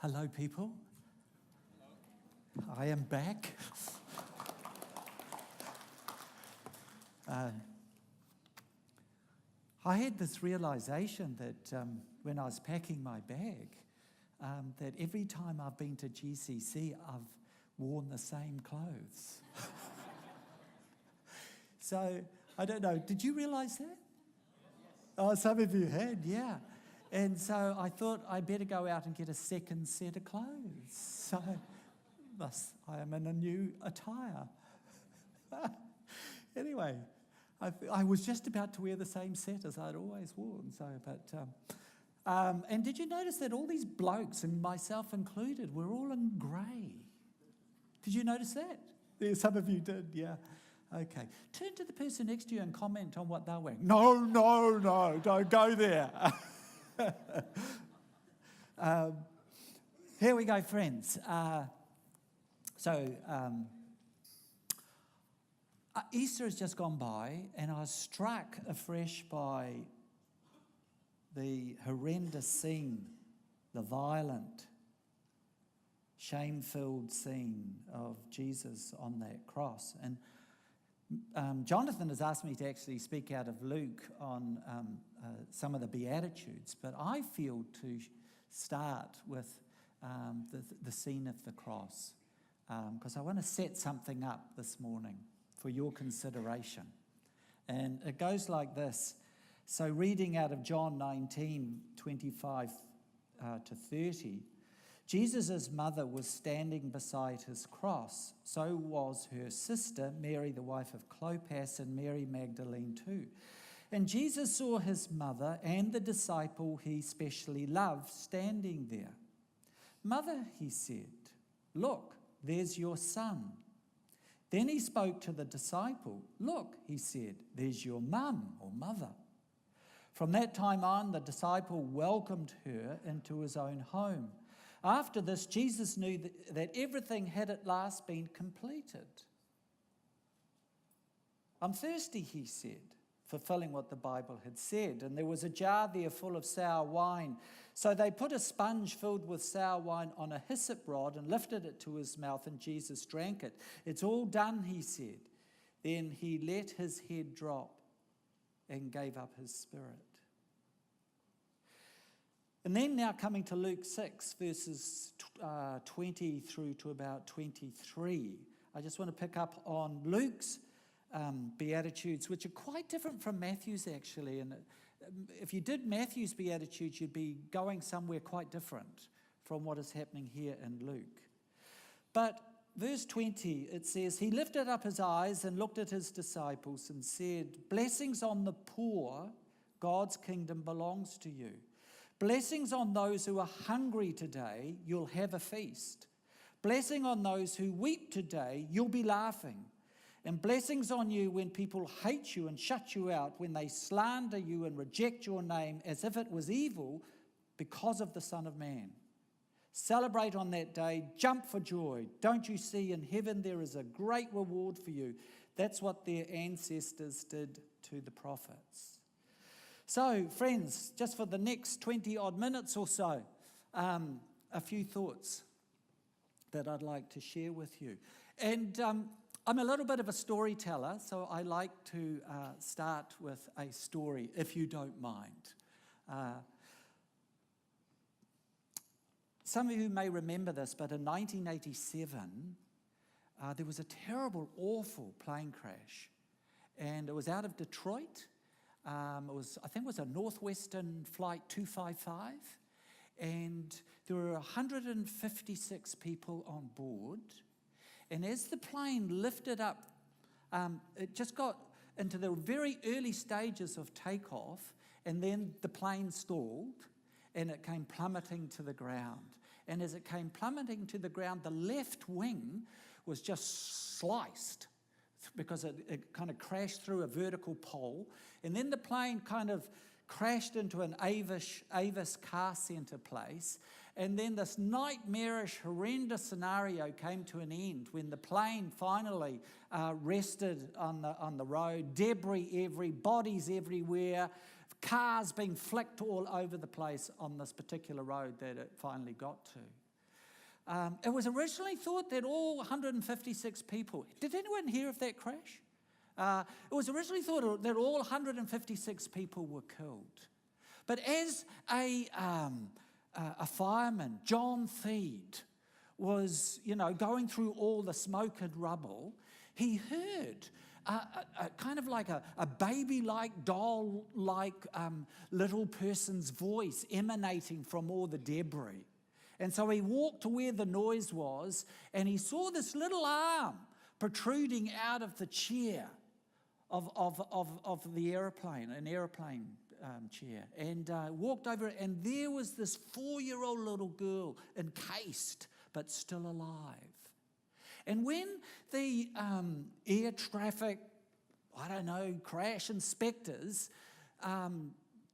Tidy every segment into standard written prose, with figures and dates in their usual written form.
Hello, people. I am back. I had this realization that when I was packing my bag, that every time I've been to GCC, I've worn the same clothes. So, I don't know, did you realize that? Oh, some of you had, yeah. And so I thought I'd better go out and get a second set of clothes. So thus I am in a new attire. Anyway, I was just about to wear the same set as I'd always worn. And did you notice that all these blokes, and myself included, were all in grey? Did you notice that? Yeah, some of you did, yeah. Okay. Turn to the person next to you and comment on what they're wearing. No, don't go there. Here we go, friends. Easter has just gone by, and I was struck afresh by the horrendous scene, the violent, shame-filled scene of Jesus on that cross. And Jonathan has asked me to actually speak out of Luke on some of the Beatitudes, but I feel to start with the scene of the cross, because I want to set something up this morning for your consideration. And it goes like this. So reading out of John 19:25 to 30, Jesus' mother was standing beside his cross. So was her sister, Mary, the wife of Clopas, and Mary Magdalene too. And Jesus saw his mother and the disciple he specially loved standing there. "Mother," he said, "look, there's your son." Then he spoke to the disciple. "Look," he said, "there's your mum," or mother. From that time on, the disciple welcomed her into his own home. After this, Jesus knew that everything had at last been completed. "I'm thirsty," he said, fulfilling what the Bible had said. And there was a jar there full of sour wine. So they put a sponge filled with sour wine on a hyssop rod and lifted it to his mouth, and Jesus drank it. "It's all done," he said. Then he let his head drop and gave up his spirit. And then now coming to Luke 6, verses 20 through to about 23. I just want to pick up on Luke's Beatitudes, which are quite different from Matthew's, actually. And if you did Matthew's Beatitudes, you'd be going somewhere quite different from what is happening here in Luke. But verse 20, it says, "He lifted up his eyes and looked at his disciples and said, 'Blessings on the poor, God's kingdom belongs to you. Blessings on those who are hungry today, you'll have a feast. Blessing on those who weep today, you'll be laughing. And blessings on you when people hate you and shut you out, when they slander you and reject your name as if it was evil because of the Son of Man. Celebrate on that day, jump for joy. Don't you see in heaven there is a great reward for you?' That's what their ancestors did to the prophets." So, friends, just for the next 20 odd minutes or so, a few thoughts that I'd like to share with you. And I'm a little bit of a storyteller, so I like to start with a story, if you don't mind. Some of you may remember this, but in 1987, there was a terrible, awful plane crash. And it was out of Detroit. I think it was a Northwestern Flight 255. And there were 156 people on board. And as the plane lifted up, it just got into the very early stages of takeoff, and then the plane stalled, and it came plummeting to the ground. And as it came plummeting to the ground, the left wing was just sliced because it kind of crashed through a vertical pole. And then the plane kind of crashed into an Avis car centre place. And then this nightmarish, horrendous scenario came to an end when the plane finally rested on the road. Debris bodies everywhere, cars being flicked all over the place on this particular road that it finally got to. It was originally thought that all 156 people, did anyone hear of that crash? It was originally thought that all 156 people were killed. But as a fireman, John Theed, was, going through all the smoke and rubble, he heard a kind of like a baby-like, doll-like little person's voice emanating from all the debris. And so he walked to where the noise was, and he saw this little arm protruding out of the chair of the airplane, an airplane chair, and walked over, and there was this 4-year-old little girl encased but still alive. And when the air traffic, crash inspectors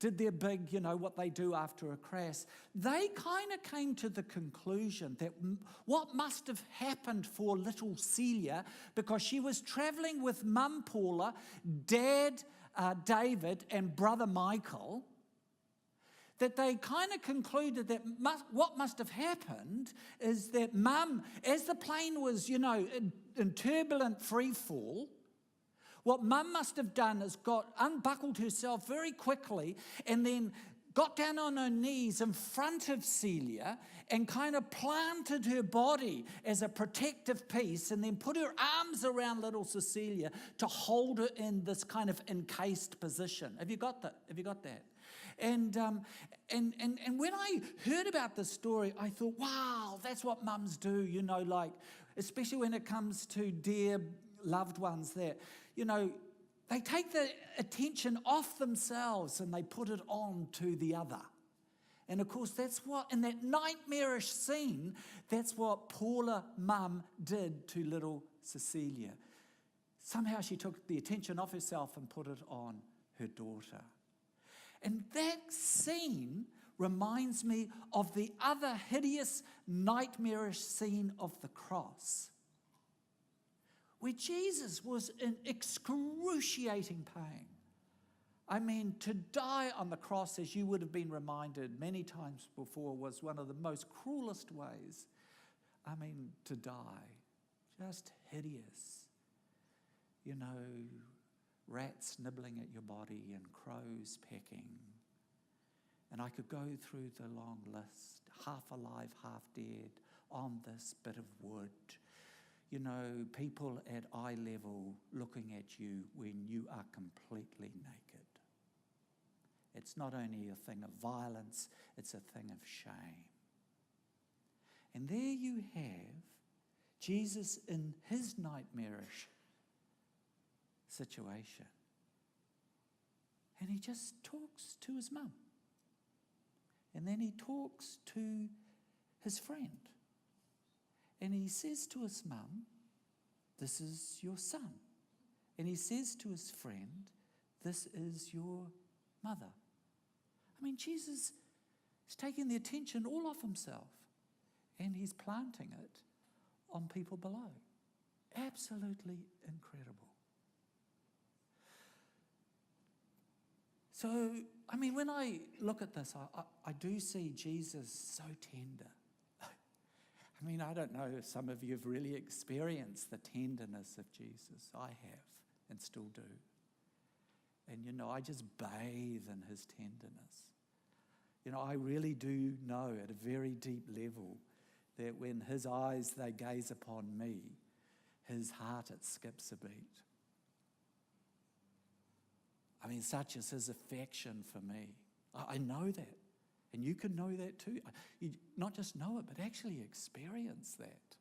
did their big, what they do after a crash, they kind of came to the conclusion that what must have happened for little Celia, because she was traveling with Mum Paula, Dad David, and Brother Michael, that they kind of concluded that what must have happened is that Mum, as the plane was, in turbulent free fall, what Mum must have done is unbuckled herself very quickly and then got down on her knees in front of Celia and kind of planted her body as a protective piece, and then put her arms around little Cecilia to hold her in this kind of encased position. Have you got that? And when I heard about this story, I thought, wow, that's what mums do, especially when it comes to dear loved ones that, they take the attention off themselves and they put it on to the other. And of course, that's what, in that nightmarish scene, that's what Paula Mum did to little Cecilia. Somehow she took the attention off herself and put it on her daughter. And that scene reminds me of the other hideous, nightmarish scene of the cross, where Jesus was in excruciating pain. I mean, to die on the cross, as you would have been reminded many times before, was one of the most cruelest ways. To die. Just hideous. Rats nibbling at your body and crows pecking. And I could go through the long list, half alive, half dead, on this bit of wood. People at eye level looking at you when you are completely naked. It's not only a thing of violence, it's a thing of shame. And there you have Jesus in his nightmarish situation. And he just talks to his mum. And then he talks to his friend. And he says to his mum, "This is your son." And he says to his friend, "This is your mother." Jesus is taking the attention all off himself, and he's planting it on people below. Absolutely incredible. So, when I look at this, I do see Jesus so tender. I don't know if some of you have really experienced the tenderness of Jesus. I have, and still do. And, I just bathe in his tenderness. I really do know at a very deep level that when his eyes, they gaze upon me, his heart, it skips a beat. Such is his affection for me. I know that. And you can know that too. You not just know it, but actually experience that.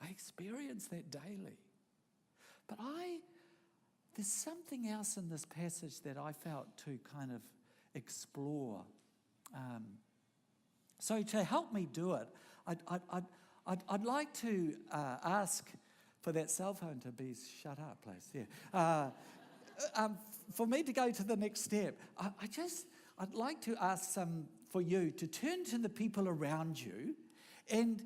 I experience that daily. But there's something else in this passage that I felt to kind of explore. So to help me do it, I'd like to ask for that cell phone to be shut up, please. Yeah. For me to go to the next step, I'd like to ask for you to turn to the people around you and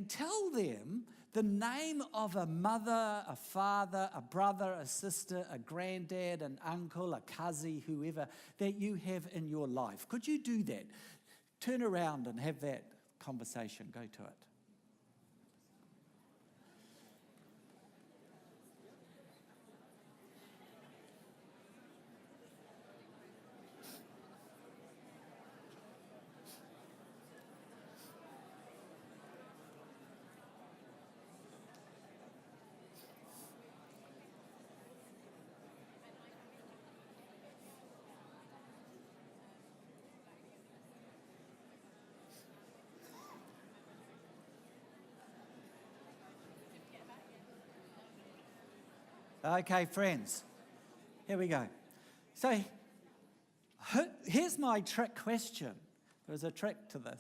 tell them the name of a mother, a father, a brother, a sister, a granddad, an uncle, a cousin, whoever that you have in your life. Could you do that? Turn around and have that conversation. Go to it. Okay, friends, here we go. So here's my trick question. There's a trick to this.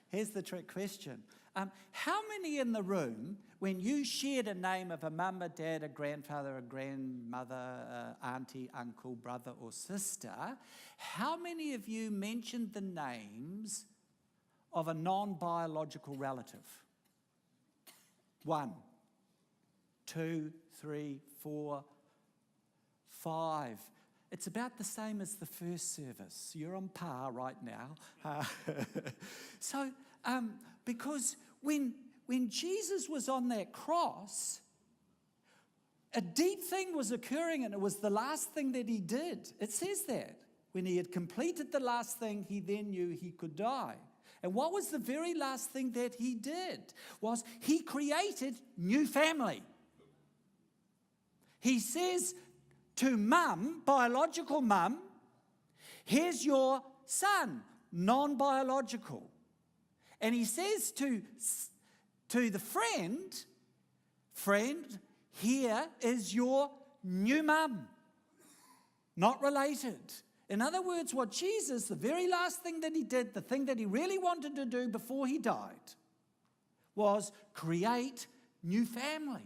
Here's the trick question. How many in the room, when you shared a name of a mum, a dad, a grandfather, a grandmother, auntie, uncle, brother or sister, how many of you mentioned the names of a non-biological relative? 1, 2, 3, 4, 5. It's about the same as the first service. You're on par right now. So, because when Jesus was on that cross, a deep thing was occurring, and it was the last thing that he did. It says that. When he had completed the last thing, he then knew he could die. And what was the very last thing that he did? Was he created new family. He says to mum, biological mum, here's your son, non-biological. And he says to the friend, here is your new mum, not related. In other words, what Jesus, the very last thing that he did, the thing that he really wanted to do before he died, was create new family,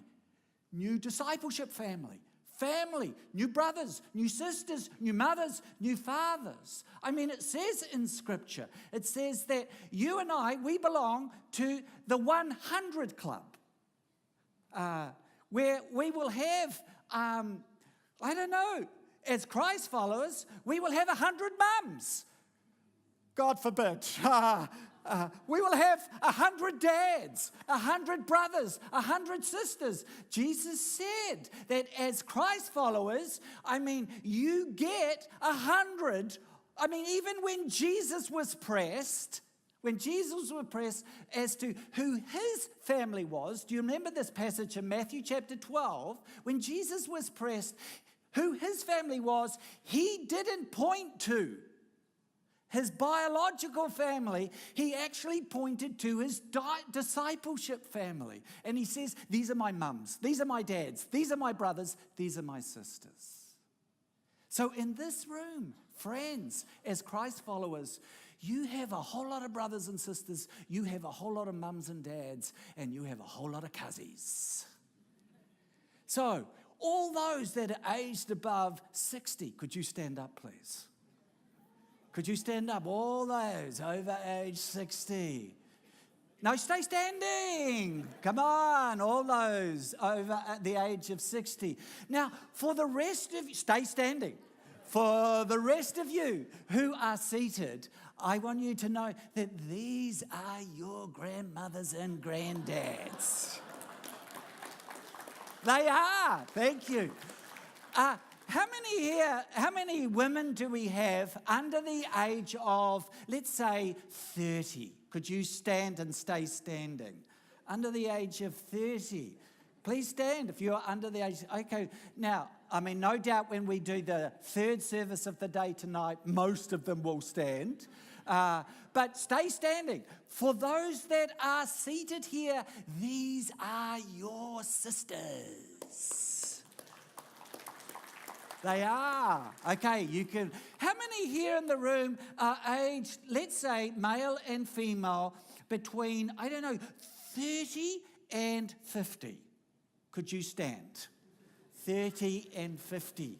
new discipleship family, new brothers, new sisters, new mothers, new fathers. I mean, it says in Scripture, it says that you and I, we belong to the 100 Club, where we will have, as Christ followers, we will have 100 mums. God forbid. We will have 100 dads, 100 brothers, 100 sisters. Jesus said that as Christ followers, you get 100. Even when Jesus was pressed as to who his family was, do you remember this passage in Matthew chapter 12? When Jesus was pressed who his family was, he didn't point to his biological family. He actually pointed to his discipleship family. And he says, these are my mums, these are my dads, these are my brothers, these are my sisters. So in this room, friends, as Christ followers, you have a whole lot of brothers and sisters, you have a whole lot of mums and dads, and you have a whole lot of cousins. So, all those that are aged above 60, could you stand up, please? Could you stand up? All those over age 60. No, stay standing. Come on, all those over at the age of 60. Now, for the rest of you, stay standing. For the rest of you who are seated, I want you to know that these are your grandmothers and granddads. They are. Thank you. How many women do we have under the age of, let's say, 30? Could you stand and stay standing? Under the age of 30. Please stand if you're under the age. Okay. Now, no doubt when we do the third service of the day tonight, most of them will stand. But stay standing. For those that are seated here, these are your sisters. They are. Okay, you can. How many here in the room are aged, let's say, male and female, between, 30 and 50? Could you stand? 30 and 50.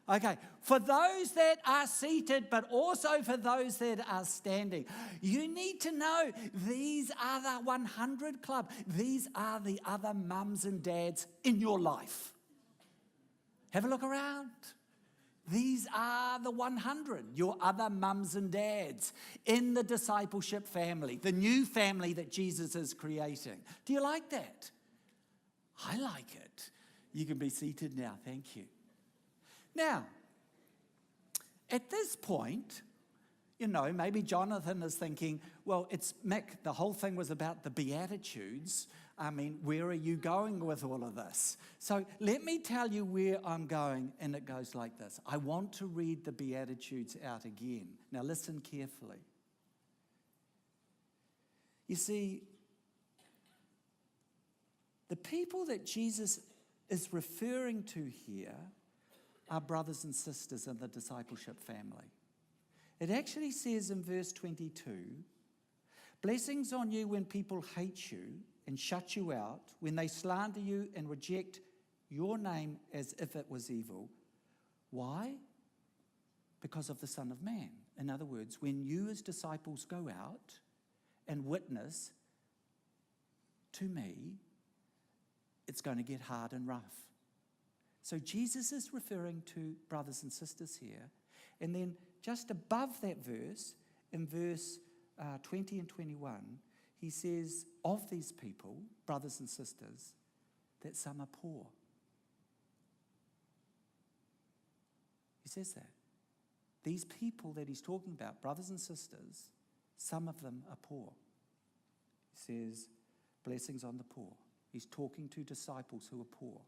Okay, for those that are seated, but also for those that are standing, you need to know these are the 100 Club. These are the other mums and dads in your life. Have a look around. These are the 100, your other mums and dads in the discipleship family, the new family that Jesus is creating. Do you like that? I like it. You can be seated now. Thank you. Now, at this point, maybe Jonathan is thinking, well, it's Mick, the whole thing was about the Beatitudes. Where are you going with all of this? So let me tell you where I'm going, and it goes like this. I want to read the Beatitudes out again. Now listen carefully. You see, The people that Jesus is referring to here are brothers and sisters in the discipleship family. It actually says in verse 22, blessings on you when people hate you and shut you out, when they slander you and reject your name as if it was evil. Why? Because of the Son of Man. In other words, when you as disciples go out and witness to me, it's going to get hard and rough. So Jesus is referring to brothers and sisters here. And then just above that verse, in verse 20 and 21, he says of these people, brothers and sisters, that some are poor. He says that. These people that he's talking about, brothers and sisters, some of them are poor. He says, blessings on the poor. He's talking to disciples who are poor.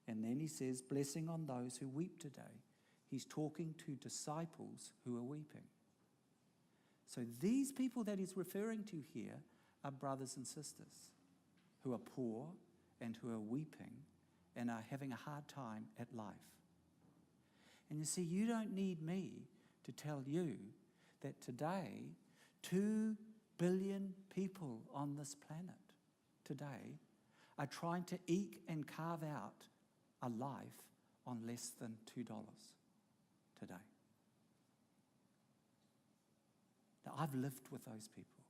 And then he says, blessing on those who weep today. He's talking to disciples who are weeping. So these people that he's referring to here are brothers and sisters who are poor and who are weeping and are having a hard time at life. And you see, you don't need me to tell you that today 2 billion people on this planet today are trying to eke and carve out a life on less than $2 today. Now, I've lived with those people.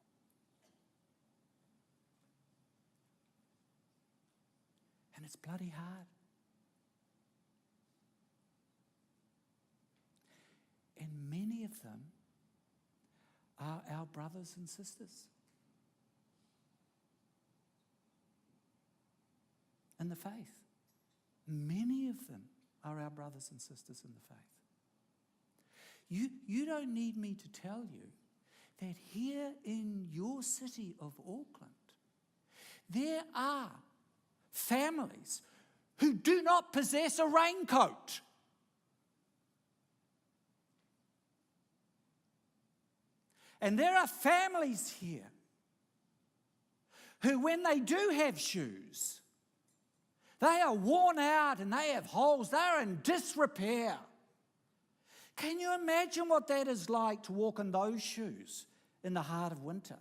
And it's bloody hard. And many of them are our brothers and sisters in the faith. Many of them are our brothers and sisters in the faith. You don't need me to tell you that here in your city of Auckland, there are families who do not possess a raincoat. And there are families here who, when they do have shoes, they are worn out and they have holes. They are in disrepair. Can you imagine what that is like to walk in those shoes in the heart of winter?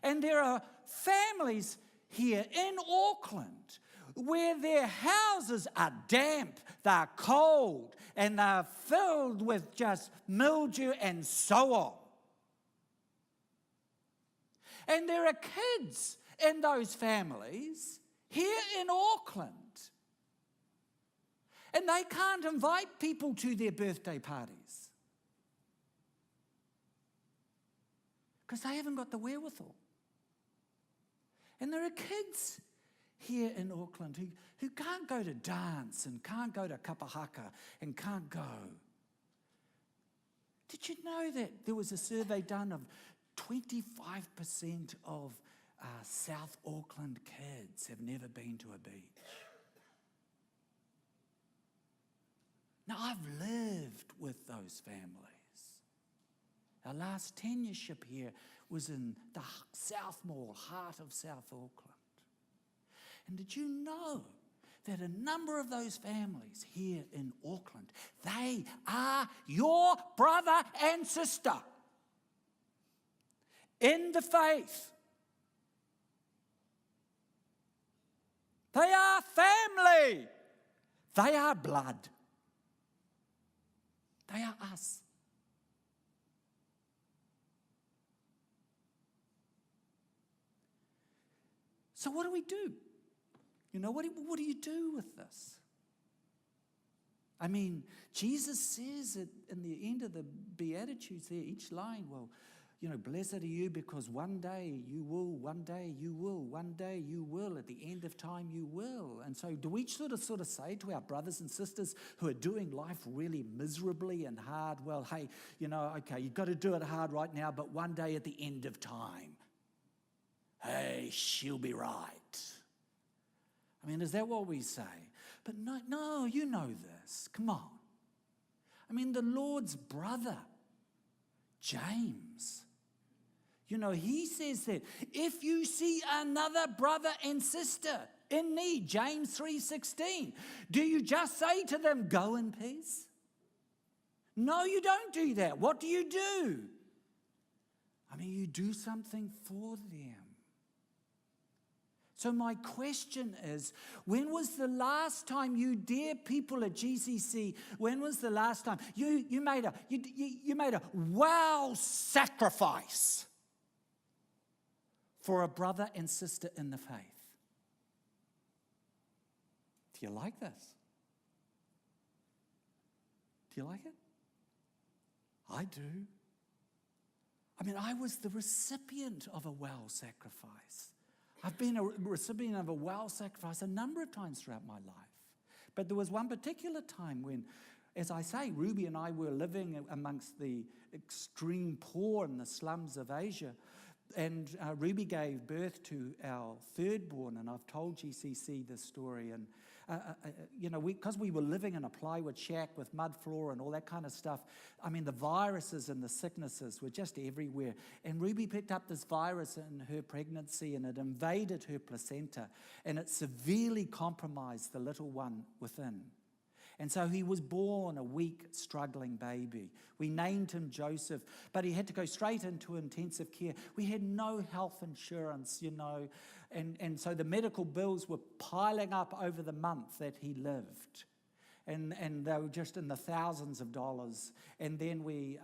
And there are families here in Auckland where their houses are damp, they're cold, and they're filled with just mildew and so on. And there are kids in those families here in Auckland, and they can't invite people to their birthday parties because they haven't got the wherewithal. And there are kids here in Auckland who can't go to dance and can't go to kapahaka and can't go. Did you know that there was a survey done of 25% of South Auckland kids have never been to a beach? Now, I've lived with those families. Our last tenureship here was in the South Mall, heart of South Auckland. And did you know that a number of those families here in Auckland, they are your brother and sister in the faith? They are family. They are blood. They are us. So what do we do? You know, what do you do with this? I mean, Jesus says it in the end of the Beatitudes there, each line, well, you know, blessed are you because one day you will, one day you will, one day you will, at the end of time you will. And so do we sort of say to our brothers and sisters who are doing life really miserably and hard, well, hey, you know, okay, you've got to do it hard right now, but one day at the end of time, hey, she'll be right. I mean, is that what we say? But no, you know this. Come on. I mean, the Lord's brother, James, He says that if you see another brother and sister in need, James 3:16, do you just say to them, go in peace? No, you don't do that. What do? You do something for them. So my question is, when was the last time you dear people at GCC, when was the last time you made a wow sacrifice for a brother and sister in the faith? Do you like this? Do you like it? I do. I was the recipient of a wow sacrifice. I've been a recipient of a wow sacrifice a number of times throughout my life. But there was one particular time when, as I say, Ruby and I were living amongst the extreme poor in the slums of Asia. And Ruby gave birth to our third born, and I've told GCC this story. And because we were living in a plywood shack with mud floor and all that kind of stuff, the viruses and the sicknesses were just everywhere. And Ruby picked up this virus in her pregnancy, and it invaded her placenta, and it severely compromised the little one within. And so he was born a weak, struggling baby. We named him Joseph, but he had to go straight into intensive care. We had no health insurance, and so the medical bills were piling up over the month that he lived. And they were just in the thousands of dollars. And then we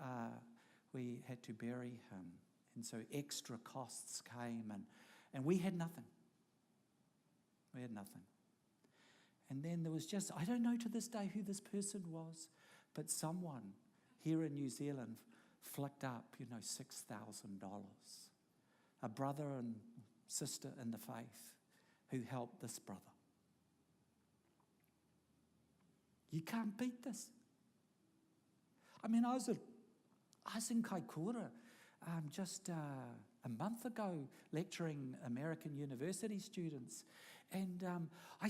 had to bury him. And so extra costs came, and we had nothing. We had nothing. And then there was just, I don't know to this day who this person was, but someone here in New Zealand flicked up, $6,000. A brother and sister in the faith who helped this brother. You can't beat this. I was in Kaikoura just a month ago lecturing American university students, and I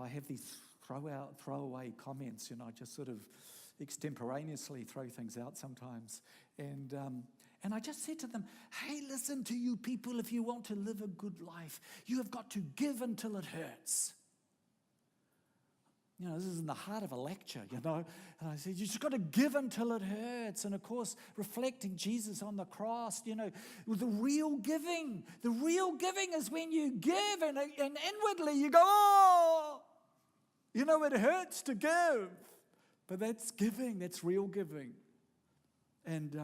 have these throwaway comments, I just sort of extemporaneously throw things out sometimes. And I just said to them, hey, listen to you people, if you want to live a good life, you have got to give until it hurts. This is in the heart of a lecture, And I said, you just got to give until it hurts. And of course, reflecting Jesus on the cross, the real giving is when you give and inwardly you go, oh, it hurts to give. But that's giving, that's real giving. And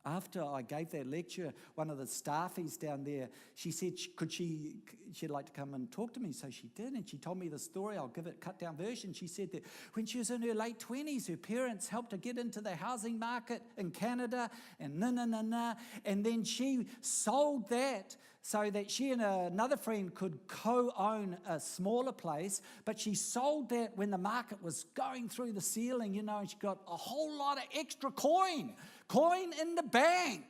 after I gave that lecture, one of the staffies down there, she said she'd like to come and talk to me, so she did, and she told me the story. I'll give it a cut-down version. She said that when she was in her late 20s, her parents helped her get into the housing market in Canada, and and then she sold that so that she and another friend could co-own a smaller place, but she sold that when the market was going through the ceiling, and she got a whole lot of extra coin in the bank.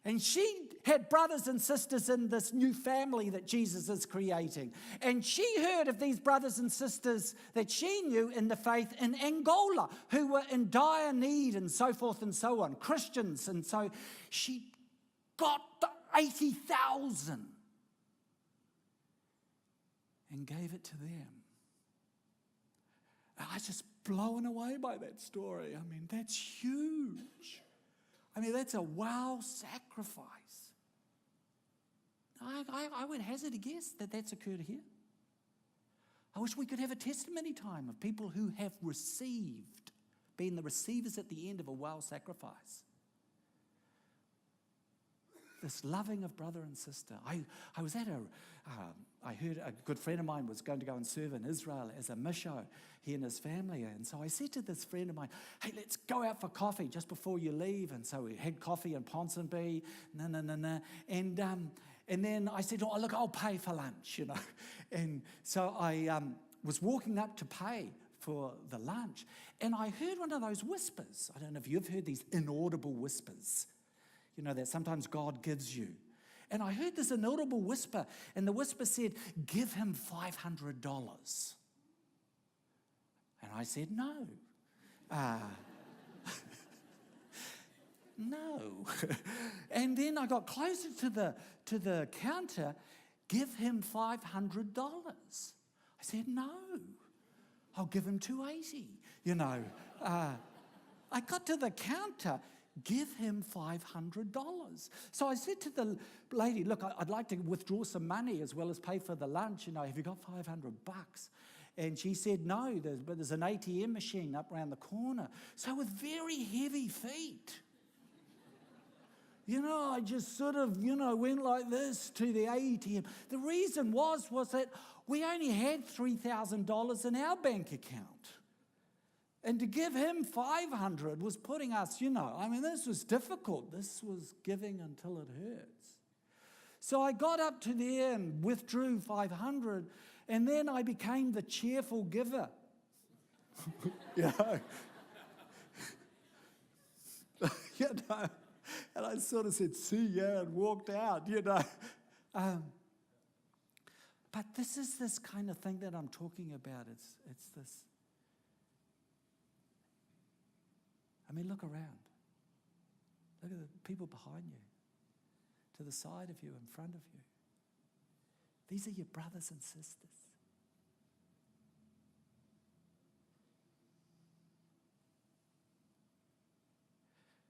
And she had brothers and sisters in this new family that Jesus is creating. And she heard of these brothers and sisters that she knew in the faith in Angola who were in dire need and so forth and so on, Christians. And so she got the 80,000 and gave it to them. I was just blown away by that story. That's huge. That's a wow sacrifice. I would hazard a guess that that's occurred here. I wish we could have a testimony time of people who have received, being the receivers at the end of a wow sacrifice. This loving of brother and sister. I was at I heard a good friend of mine was going to go and serve in Israel as a misho, he and his family. And so I said to this friend of mine, hey, let's go out for coffee just before you leave. And so we had coffee in Ponsonby, And then I said, oh, look, I'll pay for lunch, And so I was walking up to pay for the lunch. And I heard one of those whispers. I don't know if you've heard these inaudible whispers, that sometimes God gives you. And I heard this inaudible whisper, and the whisper said, give him $500. And I said, no. no. And then I got closer to the counter. Give him $500. I said, no. I'll give him $280. I got to the counter. Give him $500. So I said to the lady, look, I'd like to withdraw some money as well as pay for the lunch. Have you got $500? And she said, no, there's an ATM machine up around the corner. So with very heavy feet, I just sort of, went like this to the ATM. The reason was that we only had $3,000 in our bank account. And to give him 500 was putting us, this was difficult. This was giving until it hurts. So I got up to there and withdrew 500, and then I became the cheerful giver. And I sort of said, see ya, and walked out, But this is this kind of thing that I'm talking about. It's this. Look around. Look at the people behind you, to the side of you, in front of you. These are your brothers and sisters.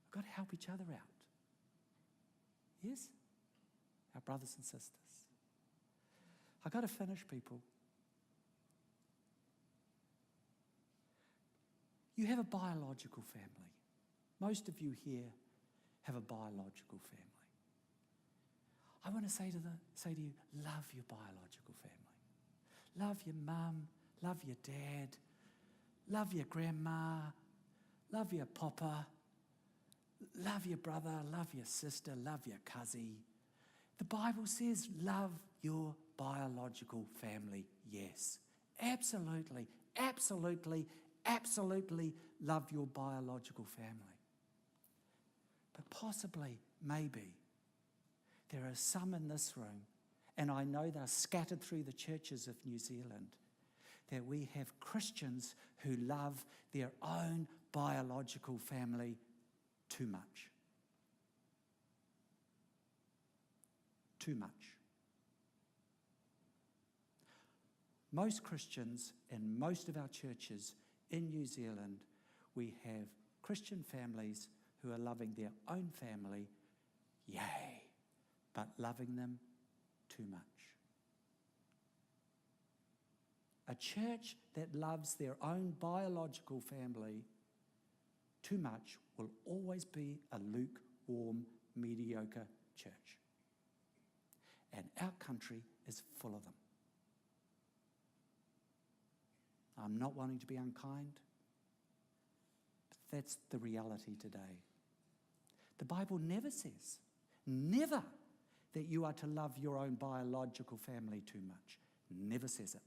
We've got to help each other out. Yes? Our brothers and sisters. I've got to finish, people. You have a biological family. Most of you here have a biological family. I want to say to you, love your biological family. Love your mum, love your dad, love your grandma, love your papa, love your brother, love your sister, love your cousin. The Bible says love your biological family. Yes, absolutely, absolutely, absolutely love your biological family. But possibly, maybe, there are some in this room, and I know they're scattered through the churches of New Zealand, that we have Christians who love their own biological family too much. Too much. Most Christians in most of our churches in New Zealand, we have Christian families who are loving their own family, yay, but loving them too much. A church that loves their own biological family too much will always be a lukewarm, mediocre church. And our country is full of them. I'm not wanting to be unkind, but that's the reality today. The Bible never says, never, that you are to love your own biological family too much. Never says it.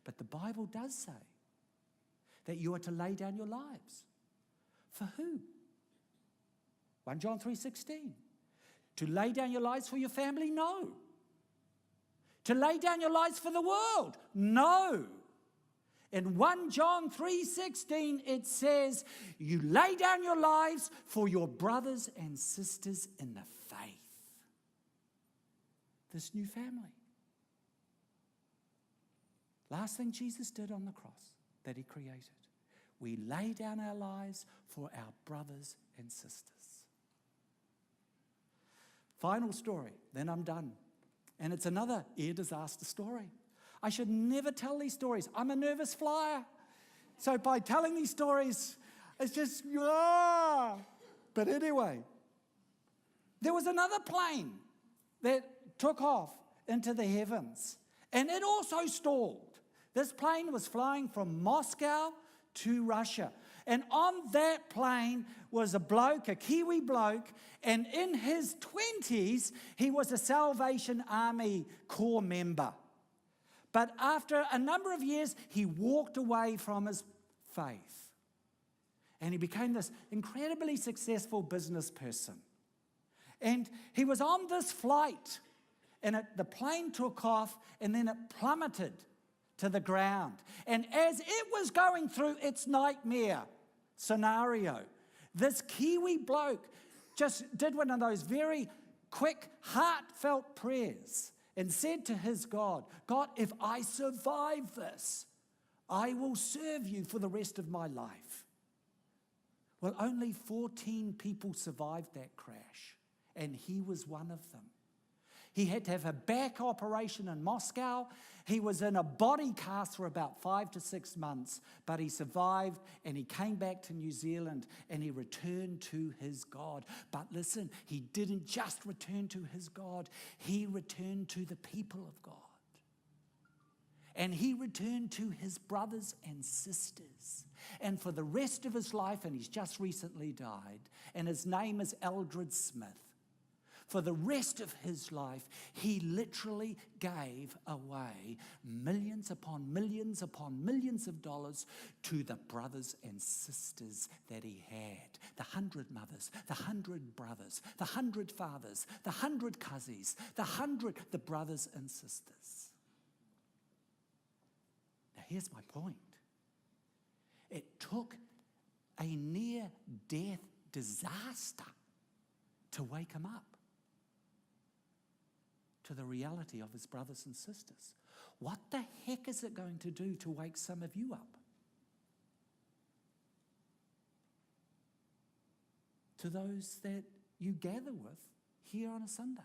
But the Bible does say that you are to lay down your lives. For who? 1 John 3:16. To lay down your lives for your family? No. To lay down your lives for the world? No. In 1 John 3:16, it says, you lay down your lives for your brothers and sisters in the faith. This new family. Last thing Jesus did on the cross that he created. We lay down our lives for our brothers and sisters. Final story, then I'm done. And it's another air disaster story. I should never tell these stories. I'm a nervous flyer. So by telling these stories, it's just, But anyway, there was another plane that took off into the heavens. And it also stalled. This plane was flying from Moscow to Russia. And on that plane was a bloke, a Kiwi bloke, and in his 20s, he was a Salvation Army Corps member. But after a number of years, he walked away from his faith. And he became this incredibly successful business person. And he was on this flight, and the plane took off, and then it plummeted to the ground. And as it was going through its nightmare scenario, This Kiwi bloke just did one of those very quick, heartfelt prayers and said to his God, God, if I survive this, I will serve you for the rest of my life. Well, only 14 people survived that crash, and he was one of them. He had to have a back operation in Moscow. He was in a body cast for about 5 to 6 months, but he survived and he came back to New Zealand and he returned to his God. But listen, he didn't just return to his God, he returned to the people of God. And he returned to his brothers and sisters. And for the rest of his life, and he's just recently died, and his name is Eldred Smith. For the rest of his life, he literally gave away millions upon millions of dollars to the brothers and sisters that he had. The 100 mothers, the 100 brothers, the 100 fathers, the 100 cousins, the brothers and sisters. Now here's my point. It took a near-death disaster to wake him up to the reality of his brothers and sisters. What the heck is it going to do to wake some of you up? To those that you gather with here on a Sunday.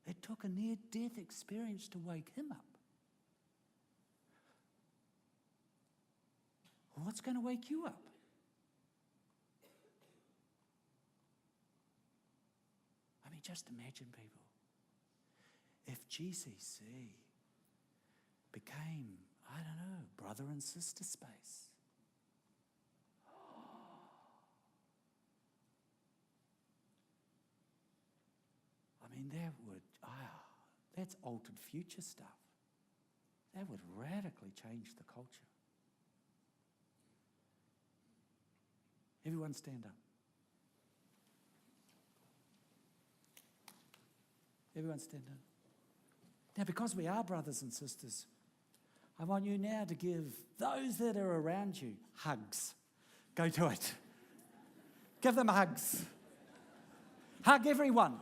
It took a near-death experience to wake him up. What's going to wake you up? I mean, just imagine, people, if GCC became, I don't know, brother and sister space. I mean, that's altered future stuff. That would radically change the culture. Everyone stand up. Everyone stand up. Now, because we are brothers and sisters, I want you now to give those that are around you hugs. Go to it. Give them hugs. Hug everyone.